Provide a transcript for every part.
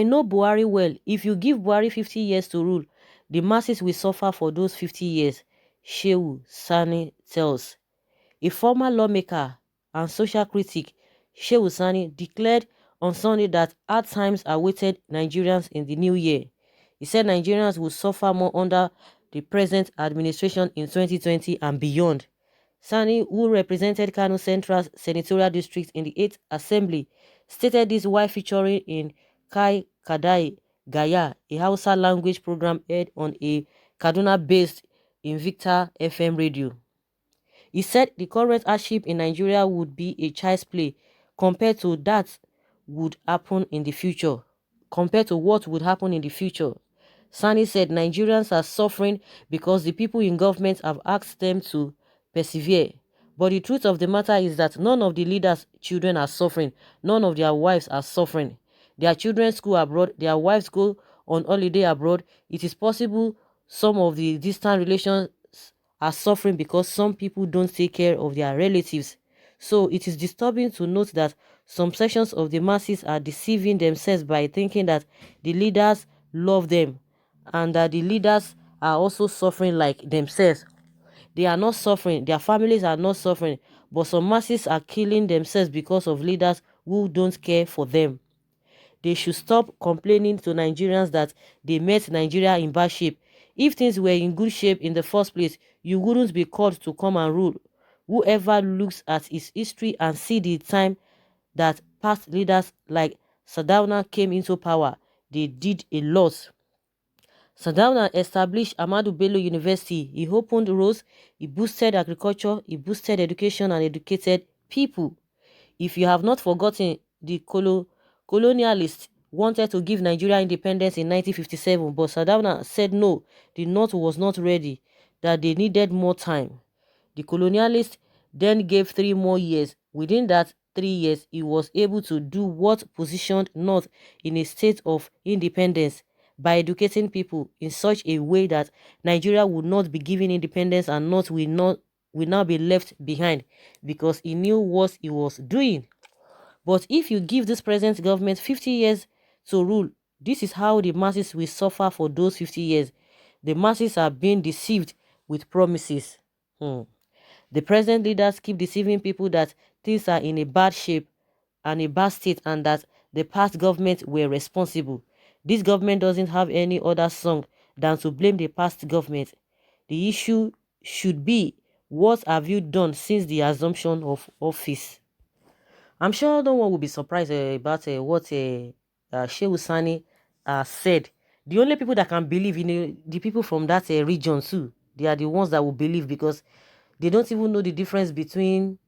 know Buhari well. If you give Buhari 50 years to rule, the masses will suffer for those 50 years, Shehu Sani tells. A former lawmaker and social critic, Shehu Sani, declared on Sunday that hard times awaited Nigerians in the new year. He said Nigerians will suffer more under the present administration in 2020 and beyond. Sani, who represented Kano Central's senatorial district in the 8th Assembly, stated this while featuring in Kai Kadai Gaya, a Hausa language program aired on a Kaduna-based Invicta FM radio. He said the current hardship in Nigeria would be a child's play compared to that would happen in the future. Compared to what would happen in the future. Sani said Nigerians are suffering because the people in government have asked them to persevere. But the truth of the matter is that none of the leaders' children are suffering. None of their wives are suffering. Their children school abroad. Their wives go on holiday abroad. It is possible some of the distant relations are suffering because some people don't take care of their relatives. So it is disturbing to note that some sections of the masses are deceiving themselves by thinking that the leaders love them and that the leaders are also suffering like themselves. They are not suffering, their families are not suffering, but some masses are killing themselves because of leaders who don't care for them. They should stop complaining to Nigerians that they met Nigeria in bad shape. If things were in good shape in the first place, you wouldn't be called to come and rule. Whoever looks at its history and see the time that past leaders like Sardauna came into power, they did a lot. Sardauna established Ahmadu Bello University. He opened roads, he boosted agriculture, he boosted education and educated people. If you have not forgotten, the colonialists wanted to give Nigeria independence in 1957, but Sardauna said no, the North was not ready, that they needed more time. The colonialists then gave 3 more years. Within that 3 years, he was able to do what positioned North in a state of independence by educating people in such a way that Nigeria would not be given independence and North will now be left behind because he knew what he was doing. But if you give this present government 50 years to rule, this is how the masses will suffer for those 50 years. The masses are being deceived with promises. The present leaders keep deceiving people that things are in a bad shape and a bad state and that the past government were responsible. This government doesn't have any other song than to blame the past government. The issue should be, what have you done since the assumption of office? I'm sure no one will be surprised about what Shehu Sani said. The only people that can believe in the people from that region too. They are the ones that will believe because they don't even know the difference between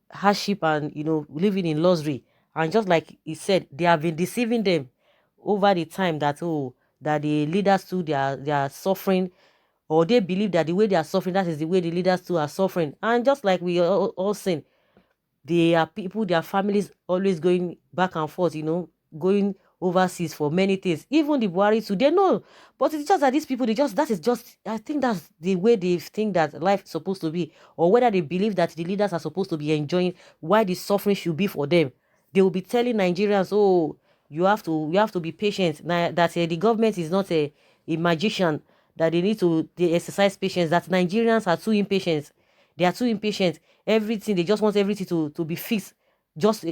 hardship and living in luxury. And just like he said, they have been deceiving them over the time that that the leaders too they are suffering, or they believe that the way they are suffering, that is the way the leaders too are suffering. And just like we all saying, they are people, their families always going back and forth, going overseas for many things. Even the Buhari too, they know. But it's just that these people, I think that's the way they think that life is supposed to be. Or whether they believe that the leaders are supposed to be enjoying why the suffering should be for them. They will be telling Nigerians, oh, you have to be patient. Now that the government is not a magician, that they exercise patience, that Nigerians are too impatient. They are too impatient. Everything, they just want everything to be fixed just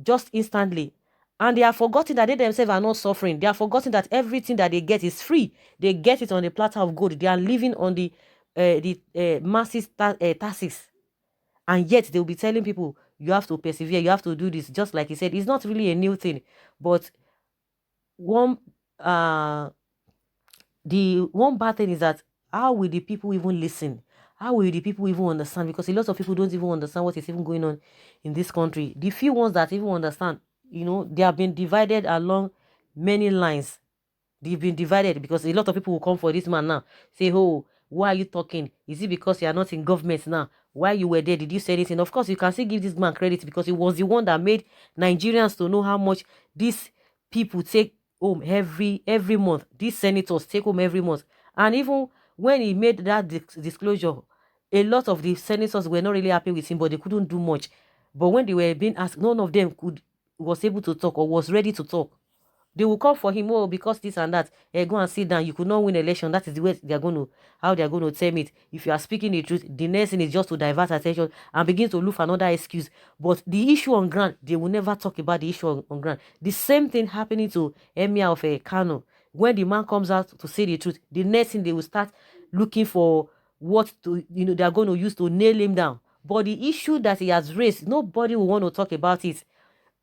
just instantly. And they are forgetting that they themselves are not suffering. They are forgetting that everything that they get is free. They get it on a platter of gold. They are living on the massive taxes. And yet they will be telling people, you have to persevere, you have to do this. Just like he said, it's not really a new thing. But the one bad thing is that how will the people even listen? How will the people even understand? Because a lot of people don't even understand what is even going on in this country. The few ones that even understand, they have been divided along many lines. They've been divided because a lot of people will come for this man now. Say, oh, why are you talking? Is it because you are not in government now? While you were there, did you say anything? Of course, you can still give this man credit because he was the one that made Nigerians to know how much these people take home every month. These senators take home every month. And even when he made that disclosure, a lot of the senators were not really happy with him, but they couldn't do much. But when they were being asked, none of them was able to talk or was ready to talk. They will come for him, oh, because this and that. Go and sit down. You could not win election. That is the way they're going to, how they're going to term it. If you are speaking the truth, the next thing is just to divert attention and begin to look for another excuse. But the issue on ground, they will never talk about the issue on ground. The same thing happening to Emir of Kano. When the man comes out to say the truth, the next thing they will start looking for what to, they're going to use to nail him down. But the issue that he has raised, nobody will want to talk about it.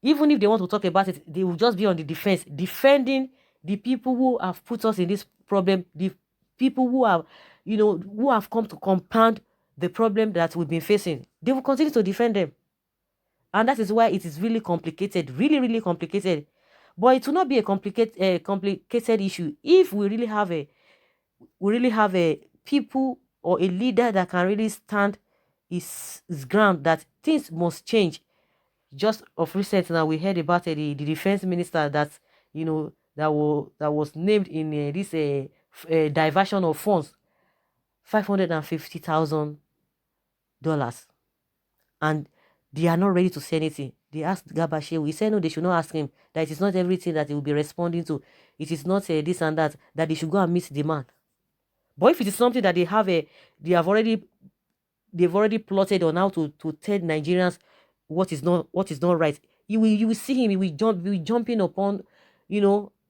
Even if they want to talk about it, they will just be on the defense, defending the people who have put us in this problem, the people who have, who have come to compound the problem that we've been facing. They will continue to defend them. And that is why it is really complicated, really, really complicated. But it will not be a complicated issue if we really have a people or a leader that can really stand his ground, that things must change. Just of recent now, we heard about the defense minister that that was named in this diversion of funds, $550,000, and they are not ready to say anything. They asked Garba Shehu. He said no, they should not ask him. That it is not everything that he will be responding to. It is not this and that. That they should go and meet the man. But if it is something that they've already plotted on how to tell Nigerians what is not right, you will see him. He will be jumping upon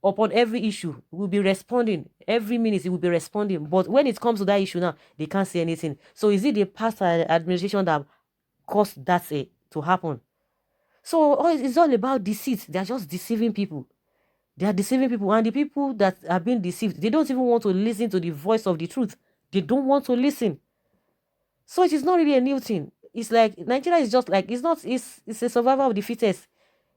upon every issue. He will be responding every minute. He will be responding. But when it comes to that issue now, they can't say anything. So is it the past administration that caused that to happen? So it's all about deceit. They are just deceiving people. They are deceiving people, and the people that are being deceived, they don't even want to listen to the voice of the truth. They don't want to listen. So it is not really a new thing. It's like Nigeria is just like, it's a survival of the fittest.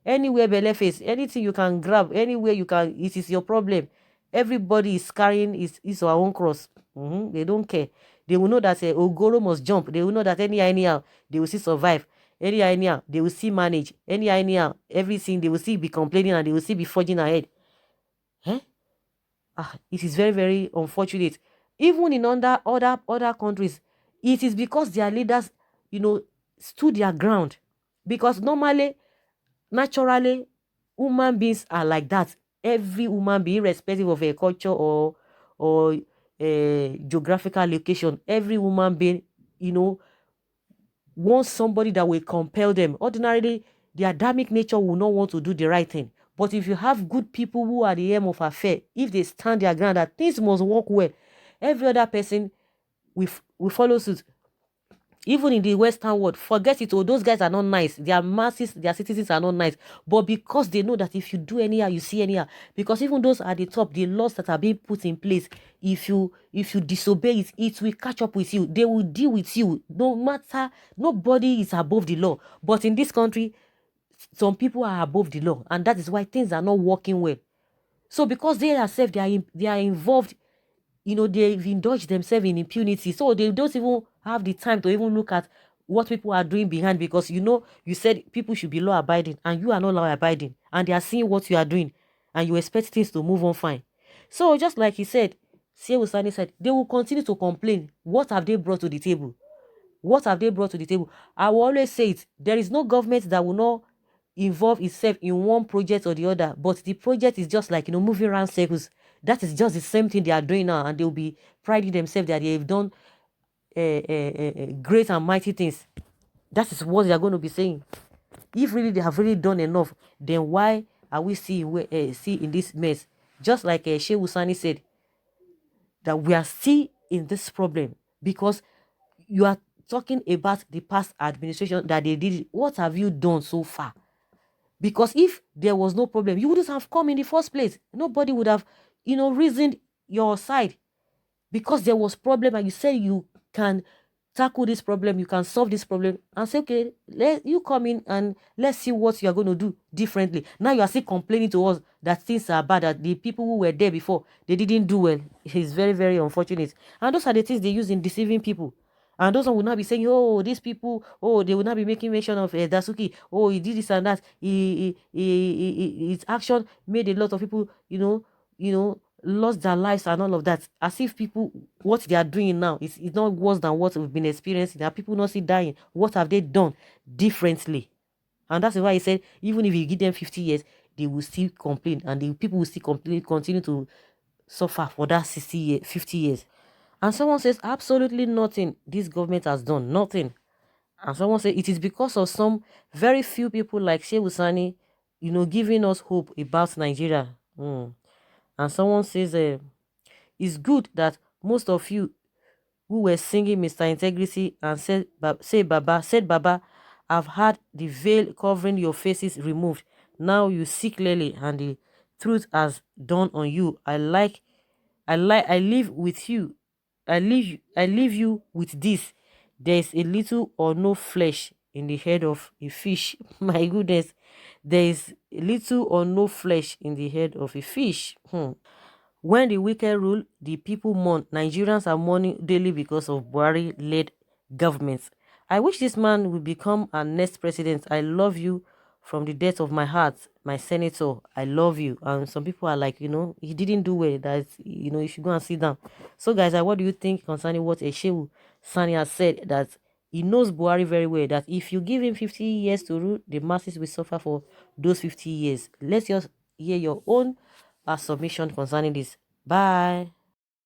Anywhere belle face, anything you can grab, anywhere you can, it is your problem. Everybody is carrying his our own cross. They don't care. They will know that Ogoro must jump. They will know that anyhow, they will see survive. Anyhow, they will see manage. Anyhow, everything, they will see be complaining, and they will see be forging ahead. It is very, very unfortunate. Even in other countries, it is because their leaders, stood their ground. Because naturally, human beings are like that. Every human being, irrespective of a culture or a geographical location, every human being, wants somebody that will compel them. Ordinarily, the Adamic nature will not want to do the right thing. But if you have good people who are the aim of affair, if they stand their ground that things must work well, every other person will follow suit. Even in the Western world, forget it. Those guys are not nice. Their masses, their citizens are not nice. But because they know that if you do anyhow, you see anyhow. Because even those at the top, the laws that are being put in place, if you disobey it, it will catch up with you. They will deal with you. No matter, nobody is above the law. But in this country, some people are above the law, and that is why things are not working well. So because they are involved, they've indulged themselves in impunity. So they don't even have the time to even look at what people are doing behind, because you said people should be law abiding, and you are not law abiding, and they are seeing what you are doing, and you expect things to move on fine. So just like he said, Shehu Sani said, they will continue to complain. What have they brought to the table? What have they brought to the table? I will always say it. There is no government that will not involve itself in one project or the other, but the project is just like moving around circles. That is just the same thing they are doing now, and they'll be priding themselves that they've done great and mighty things. That is what they are going to be saying. If really they have really done enough, then why are we seeing in this mess? Just like Shehu Sani said, that we are still in this problem because you are talking about the past administration that they did. What have you done so far? Because if there was no problem, you wouldn't have come in the first place. Nobody would have, reasoned your side, because there was problem and you said you can tackle this problem, you can solve this problem, and say, okay, let you come in and let's see what you are going to do differently. Now you are still complaining to us that things are bad, that the people who were there before, they didn't do well. It's very, very unfortunate. And those are the things they use in deceiving people. And those one will not be saying, oh, these people, oh, they will not be making mention of Dasuki. Oh, he did this and that. His action made a lot of people, lost their lives and all of that. As if people, what they are doing now is not worse than what we've been experiencing. There are people not still dying. What have they done differently? And that's why he said, even if you give them 50 years, they will still complain, and the people will still continue to suffer for that 60 years, 50 years. And someone says absolutely nothing this government has done, nothing. And someone says it is because of some very few people like Shehu Sani, giving us hope about Nigeria. And someone says it's good that most of you who were singing Mr. Integrity and said Baba have had the veil covering your faces removed. Now you see clearly and the truth has dawned on you. I live with you. I leave you with this. There is a little or no flesh in the head of a fish. My goodness. There is little or no flesh in the head of a fish. When the wicked rule, the people mourn. Nigerians are mourning daily because of Buhari-led governments. I wish this man will become our next president. I love you from the depth of my heart, my senator. I love you. And some people are like, he didn't do well. That, you should go and sit down. So, guys, what do you think concerning what Shehu Sani has said? That he knows Buhari very well. That if you give him 50 years to rule, the masses will suffer for those 50 years. Let's just hear your own submission concerning this. Bye.